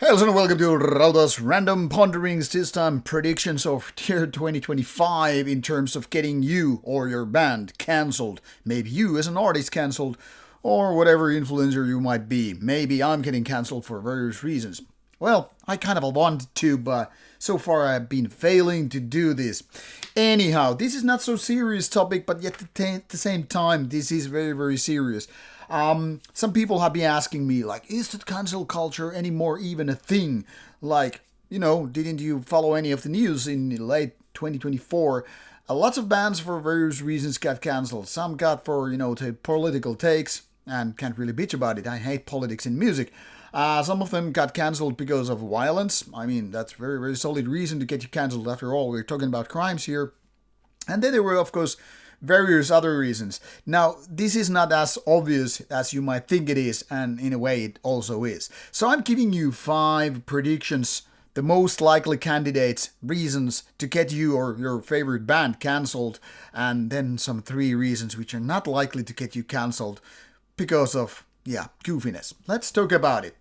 Hello and welcome to Rauta's Random Ponderings, this time predictions of year 2025 in terms of getting you or your band cancelled. Maybe you as an artist cancelled, or whatever influencer you might be. Maybe I'm getting cancelled for various reasons. Well, I kind of wanted to, but so far I've been failing to do this. Anyhow, this is not so serious topic, but yet at the same time, this is very, very serious. Some people have been asking me, like, is the cancel culture anymore even a thing? Like, didn't you follow any of the news in late 2024? Lots of bands for various reasons got cancelled. Some got for, political takes, and can't really bitch about it. I hate politics in music. Some of them got cancelled because of violence. I mean, that's very, very solid reason to get you cancelled. After all, we're talking about crimes here. And then there were, of course, various other reasons. Now, this is not as obvious as you might think it is, and in a way it also is. So I'm giving you 5 predictions, the most likely candidates, reasons to get you or your favorite band cancelled, and then some 3 reasons which are not likely to get you cancelled because of, goofiness. Let's talk about it.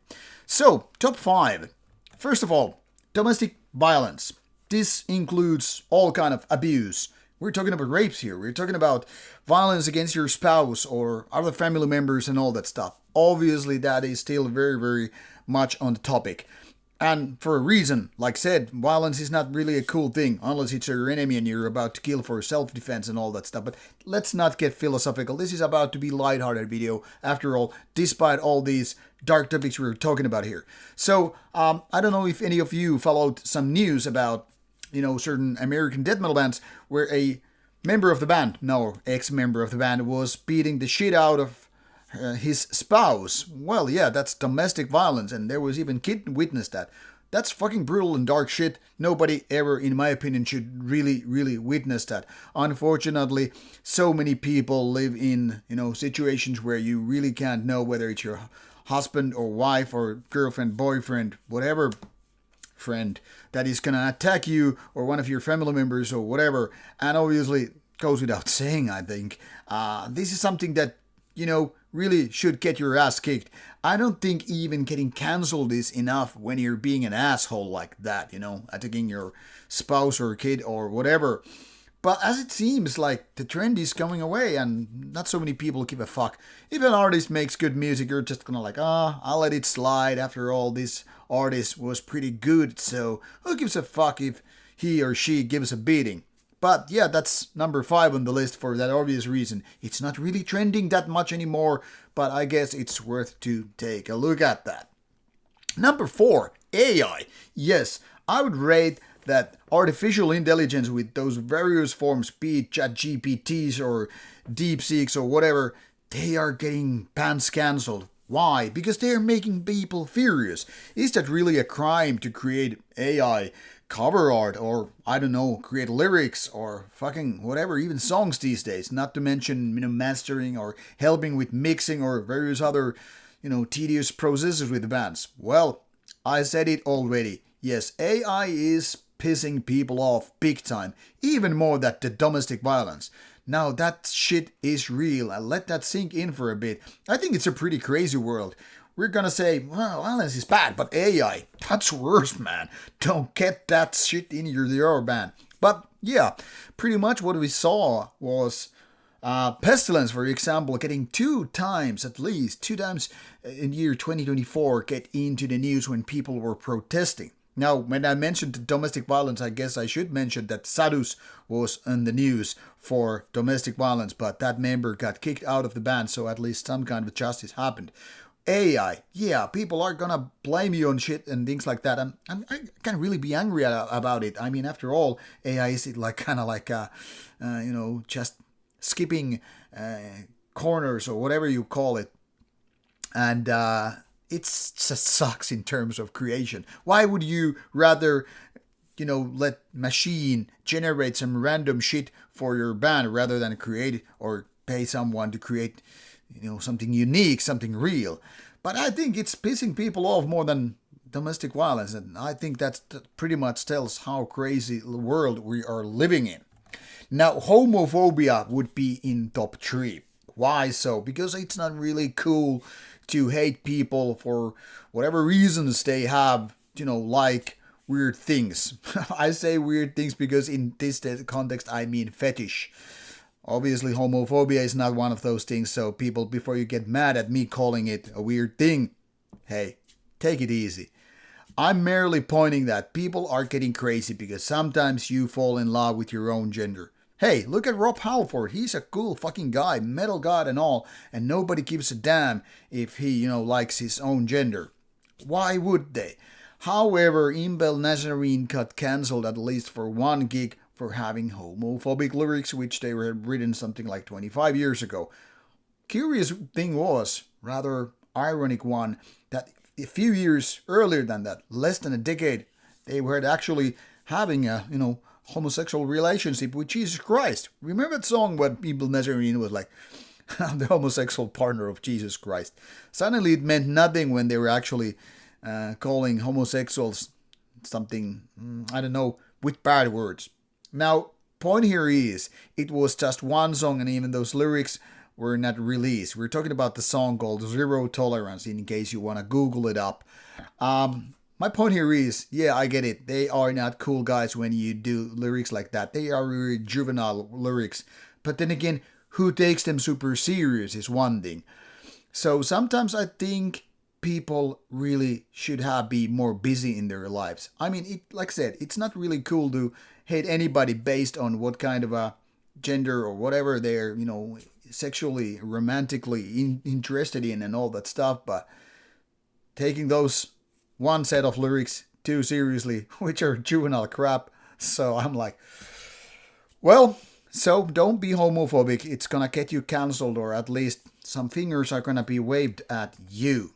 So, top 5. First of all, domestic violence. This includes all kind of abuse. We're talking about rapes here. We're talking about violence against your spouse or other family members and all that stuff. Obviously, that is still very, very much on the topic. And for a reason, like said, violence is not really a cool thing unless it's your enemy and you're about to kill for self-defense and all that stuff. But let's not get philosophical. This is about to be lighthearted video, after all, despite all these dark topics we're talking about here. So, I don't know if any of you followed some news about certain American death metal bands where a member of the band, ex-member of the band, was beating the shit out of his spouse. Well, yeah, that's domestic violence, and there was even kid witnessed that. That's fucking brutal and dark shit. Nobody ever, in my opinion, should really, really witness that. Unfortunately, so many people live in, situations where you really can't know whether it's your husband or wife or girlfriend, boyfriend, whatever friend that is gonna attack you or one of your family members or whatever. And obviously goes without saying, I think this is something that really should get your ass kicked. I don't think even getting cancelled is enough when you're being an asshole like that, attacking your spouse or kid or whatever. But as it seems like the trend is going away and not so many people give a fuck. If an artist makes good music, you're just gonna like, I'll let it slide. After all, this artist was pretty good, so who gives a fuck if he or she gives a beating? But yeah, that's number 5 on the list for that obvious reason. It's not really trending that much anymore, but I guess it's worth to take a look at that. Number 4, AI. Yes, I would rate that artificial intelligence with those various forms, be it ChatGPTs or DeepSeeks or whatever, they are getting bands cancelled. Why? Because they're making people furious. Is that really a crime to create AI cover art or, I don't know, create lyrics or fucking whatever, even songs these days? Not to mention, mastering or helping with mixing or various other, tedious processes with the bands. Well, I said it already. Yes, AI is pissing people off big time, even more than the domestic violence. Now that shit is real, and let that sink in for a bit. I think it's a pretty crazy world. We're gonna say, well, violence is bad, but AI, that's worse, man. Don't get that shit in your band. But yeah, pretty much what we saw was pestilence, for example, getting 2 times in year 2024 get into the news when people were protesting. Now, when I mentioned domestic violence, I guess I should mention that Sadus was in the news for domestic violence, but that member got kicked out of the band, so at least some kind of justice happened. AI, yeah, people are gonna blame you on shit and things like that, and I can't really be angry about it. I mean, after all, AI is just skipping corners or whatever you call it, and it just sucks in terms of creation. Why would you rather, let machine generate some random shit for your band rather than create or pay someone to create, something unique, something real? But I think it's pissing people off more than domestic violence, and I think that pretty much tells how crazy the world we are living in. Now, homophobia would be in top 3. Why so? Because it's not really cool to hate people for whatever reasons they have, like weird things. I say weird things because in this context I mean fetish. Obviously, homophobia is not one of those things, so people, before you get mad at me calling it a weird thing, hey, take it easy. I'm merely pointing that people are getting crazy because sometimes you fall in love with your own gender. Hey, look at Rob Halford. He's a cool fucking guy, metal god and all, and nobody gives a damn if he, likes his own gender. Why would they? However, Imbel Nazarene got cancelled at least for one gig for having homophobic lyrics, which they were written something like 25 years ago. Curious thing was, rather ironic one, that a few years earlier than that, less than a decade, they were actually having a, homosexual relationship with Jesus Christ. Remember that song when Imbel Nazarene was like, I'm the homosexual partner of Jesus Christ. Suddenly it meant nothing when they were actually calling homosexuals something, I don't know, with bad words. Now, point here is, it was just one song and even those lyrics were not released. We're talking about the song called Zero Tolerance, in case you want to Google it up. My point here is, yeah, I get it. They are not cool guys when you do lyrics like that. They are really juvenile lyrics. But then again, who takes them super serious is one thing. So sometimes I think people really should be more busy in their lives. I mean, like I said, it's not really cool to hate anybody based on what kind of a gender or whatever they're, sexually, romantically interested in and all that stuff. But taking those one set of lyrics too seriously, which are juvenile crap. So I'm like, well, so don't be homophobic. It's gonna get you cancelled, or at least some fingers are gonna be waved at you.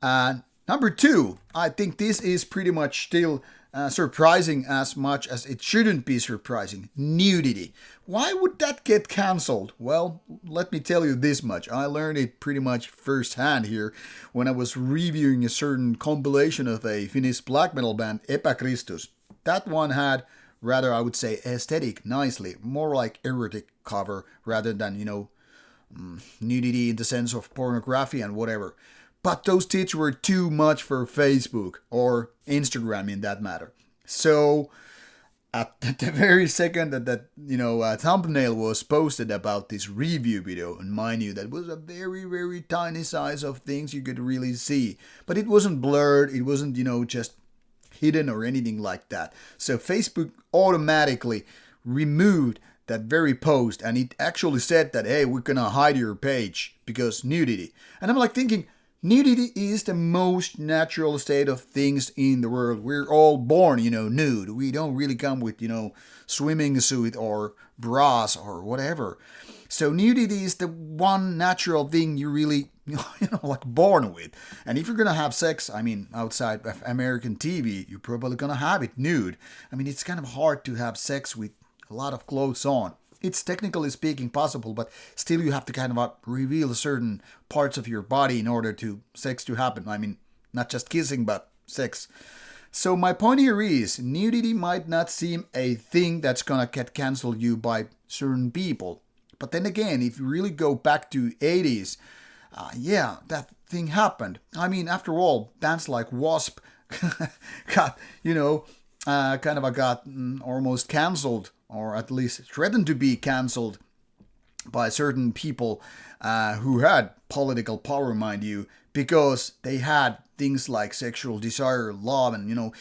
Number 2, I think this is pretty much still surprising as much as it shouldn't be surprising. Nudity. Why would that get cancelled? Well, let me tell you this much. I learned it pretty much firsthand here when I was reviewing a certain compilation of a Finnish black metal band, Epäkristus. That one had, rather, I would say, aesthetic, nicely, more like erotic cover rather than, nudity in the sense of pornography and whatever. But those tits were too much for Facebook or Instagram in that matter. So at the very second that a thumbnail was posted about this review video, and mind you, that was a very, very tiny size of things you could really see. But it wasn't blurred, it wasn't, just hidden or anything like that. So Facebook automatically removed that very post, and it actually said that, hey, we're gonna hide your page because nudity. And I'm like thinking, nudity is the most natural state of things in the world. We're all born, nude. We don't really come with, swimming suit or bras or whatever. So nudity is the one natural thing you really, like born with. And if you're going to have sex, outside of American TV, you're probably going to have it nude. It's kind of hard to have sex with a lot of clothes on. It's technically speaking possible, but still you have to kind of reveal certain parts of your body in order to sex to happen. Not just kissing, but sex. So my point here is, nudity might not seem a thing that's gonna get cancelled you by certain people. But then again, if you really go back to 80s, that thing happened. After all, bands like Wasp got, got almost cancelled, or at least threatened to be cancelled by certain people who had political power, mind you, because they had things like sexual desire, love, and,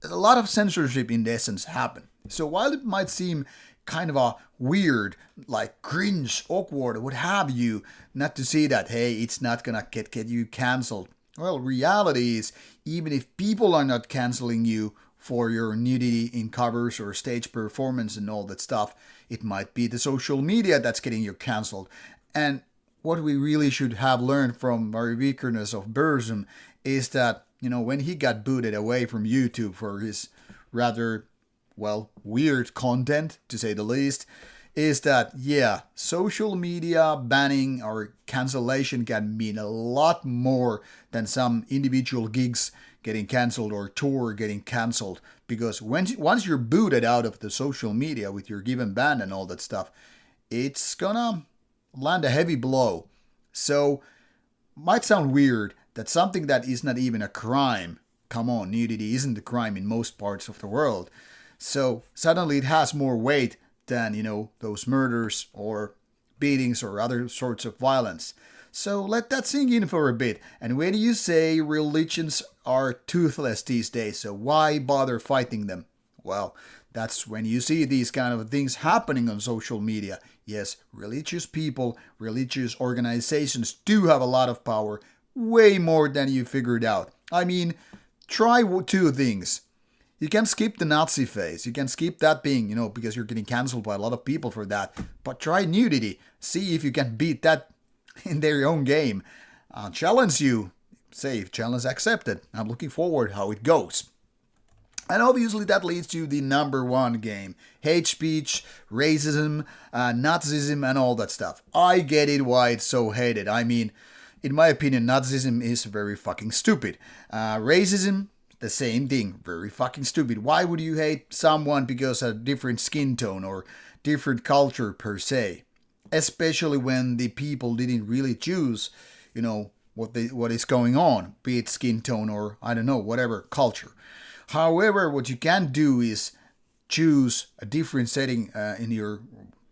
a lot of censorship in essence happened. So while it might seem kind of a weird, like cringe, awkward, what have you, not to see that, hey, it's not gonna get you cancelled. Well, reality is, even if people are not cancelling you for your nudity in covers or stage performance and all that stuff, it might be the social media that's getting you cancelled. And what we really should have learned from Mari Vikernes of Burzum is that, when he got booted away from YouTube for his rather, weird content, to say the least, is that, social media banning or cancellation can mean a lot more than some individual gigs getting cancelled or tour getting cancelled. Because once you're booted out of the social media with your given band and all that stuff, it's gonna land a heavy blow. So might sound weird that something that is not even a crime, come on, nudity isn't a crime in most parts of the world. So suddenly it has more weight than, those murders or beatings or other sorts of violence. So let that sink in for a bit. And when you say religions are toothless these days, so why bother fighting them? Well, that's when you see these kind of things happening on social media. Yes, religious people, religious organizations do have a lot of power, way more than you figured out. I mean, try two things. You can skip the Nazi phase. You can skip that being, because you're getting cancelled by a lot of people for that. But try nudity. See if you can beat that in their own game. Challenge you. Say, challenge accepted. I'm looking forward how it goes. And obviously that leads to the number one game. Hate speech, racism, Nazism, and all that stuff. I get it why it's so hated. I mean, in my opinion, Nazism is very fucking stupid. Racism, the same thing. Very fucking stupid. Why would you hate someone because of a different skin tone or different culture per se? Especially when the people didn't really choose, what is going on. Be it skin tone or, I don't know, whatever, culture. However, what you can do is choose a different setting in your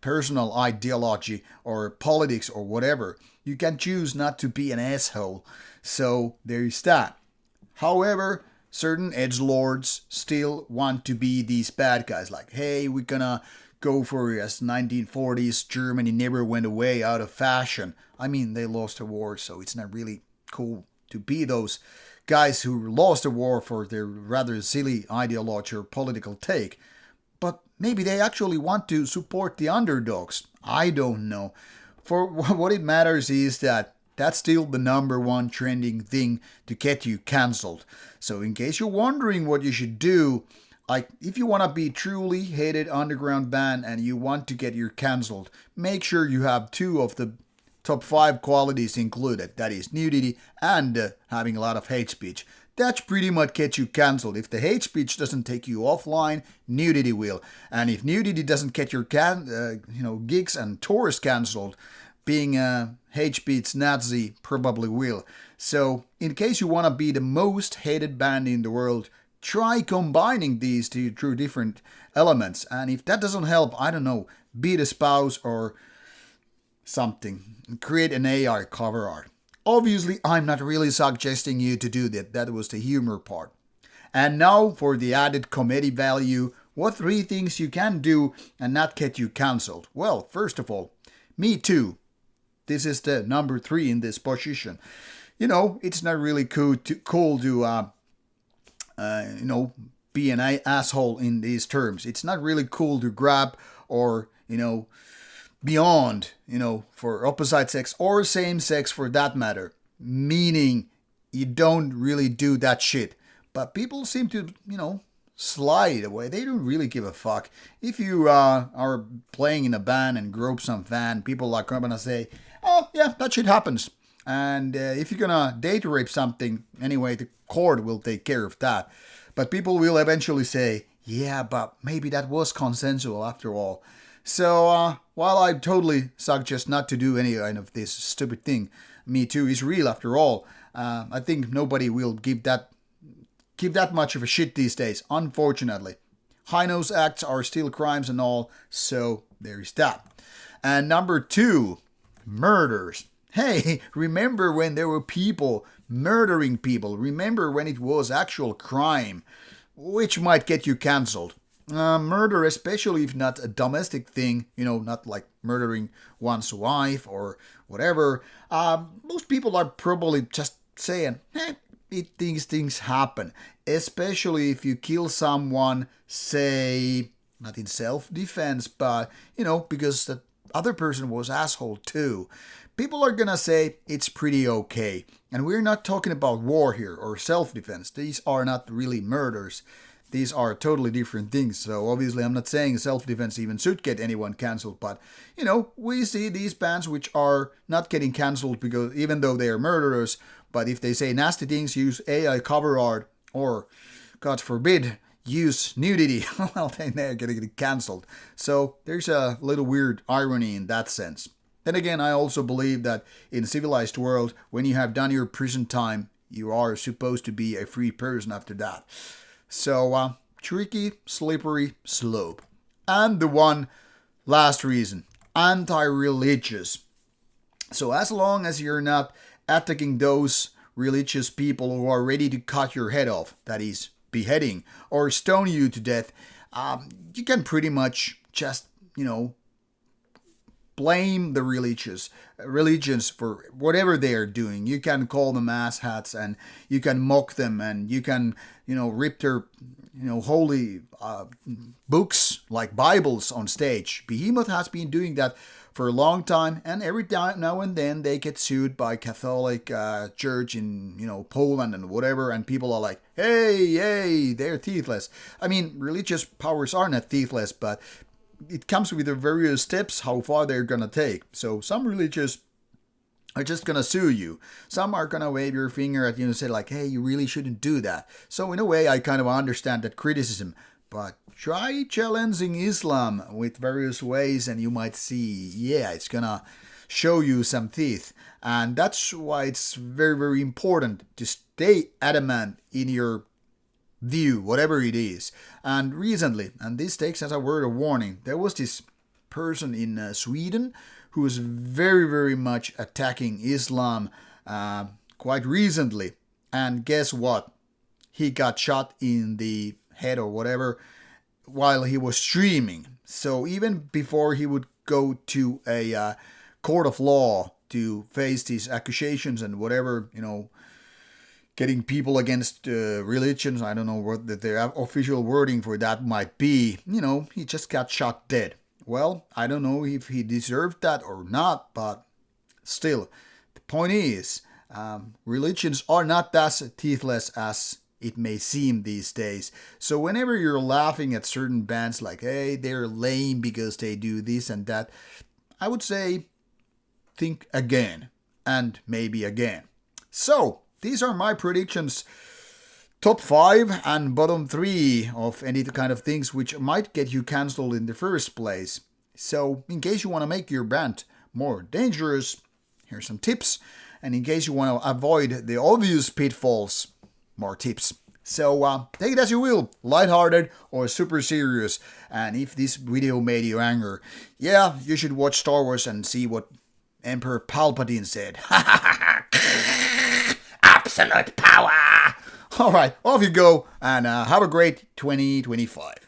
personal ideology or politics or whatever. You can choose not to be an asshole. So there is that. However, certain edgelords still want to be these bad guys. Like, hey, we're gonna go for it as 1940s Germany never went away out of fashion. I mean, they lost a war, so it's not really cool to be those guys who lost the war for their rather silly ideology or political take. But maybe they actually want to support the underdogs. I don't know. For what it matters is that that's still the number one trending thing to get you cancelled. So in case you're wondering what you should do, like if you want to be truly hated underground band and you want to get you cancelled, make sure you have two of the top 5 qualities included. That is nudity and having a lot of hate speech. That pretty much gets you cancelled. If the hate speech doesn't take you offline, nudity will. And if nudity doesn't get your gigs and tours cancelled, being a hate speech Nazi probably will. So in case you want to be the most hated band in the world, try combining these two through different elements. And if that doesn't help, I don't know, beat a spouse or something. Create an AI cover art. Obviously, I'm not really suggesting you to do that. That was the humor part. And now for the added comedy value. What 3 things you can do and not get you cancelled? Well, first of all, Me Too. This is the number 3 in this position. It's not really cool to be an asshole in these terms. It's not really cool to grab or, beyond, for opposite sex or same sex for that matter. Meaning you don't really do that shit. But people seem to, slide away. They don't really give a fuck. If you are playing in a band and grope some fan, people are gonna say, oh yeah, that shit happens. And if you're gonna date rape something, anyway, the court will take care of that. But people will eventually say, yeah, but maybe that was consensual after all. So while I totally suggest not to do any kind of this stupid thing, Me Too is real after all. I think nobody will give that much of a shit these days, unfortunately. High-nose acts are still crimes and all, so there's that. And number 2, murders. Hey, remember when there were people murdering people? Remember when it was actual crime, which might get you cancelled. Murder, especially if not a domestic thing, not like murdering one's wife or whatever. Most people are probably just saying, these things happen. Especially if you kill someone, say, not in self-defense, but, because the other person was asshole too. People are gonna say it's pretty okay. And we're not talking about war here or self-defense. These are not really murders. These are totally different things. So obviously I'm not saying self-defense even should get anyone cancelled. But, we see these bands which are not getting cancelled because even though they are murderers. But if they say nasty things, use AI cover art, or, God forbid, use nudity, well, then they're going to get cancelled. So there's a little weird irony in that sense. Then again, I also believe that in a civilized world, when you have done your prison time, you are supposed to be a free person after that. So, tricky, slippery slope. And the one last reason, anti-religious. So as long as you're not attacking those religious people who are ready to cut your head off, that is, beheading, or stone you to death, you can pretty much just, blame the religions for whatever they are doing. You can call them asshats, and you can mock them, and you can, rip their, holy books like Bibles on stage. Behemoth has been doing that for a long time, and every time now and then they get sued by Catholic Church in Poland and whatever, and people are like, hey, they're teethless. I mean, religious powers are not teethless, but it comes with the various steps how far they're gonna take. So some religious are just gonna sue you. Some are gonna wave your finger at you and say like, hey, you really shouldn't do that. So in a way, I kind of understand that criticism. But try challenging Islam with various ways and you might see, yeah, it's gonna show you some teeth. And that's why it's very, very important to stay adamant in your view, whatever it is. And recently, and this takes as a word of warning, there was this person in Sweden who was very, very much attacking Islam quite recently. And guess what? He got shot in the head or whatever while he was streaming. So even before he would go to a court of law to face these accusations and whatever, getting people against religions, I don't know what the official wording for that might be, he just got shot dead. Well, I don't know if he deserved that or not, but still, the point is, religions are not as teethless as it may seem these days. So whenever you're laughing at certain bands like, hey, they're lame because they do this and that, I would say, think again, and maybe again. So, these are my predictions. Top 5 and bottom 3 of any kind of things which might get you cancelled in the first place. So, in case you want to make your band more dangerous, here's some tips. And in case you want to avoid the obvious pitfalls, more tips. So, take it as you will, lighthearted or super serious. And if this video made you angry, yeah, you should watch Star Wars and see what Emperor Palpatine said. Absolute power! Alright, off you go, and have a great 2025.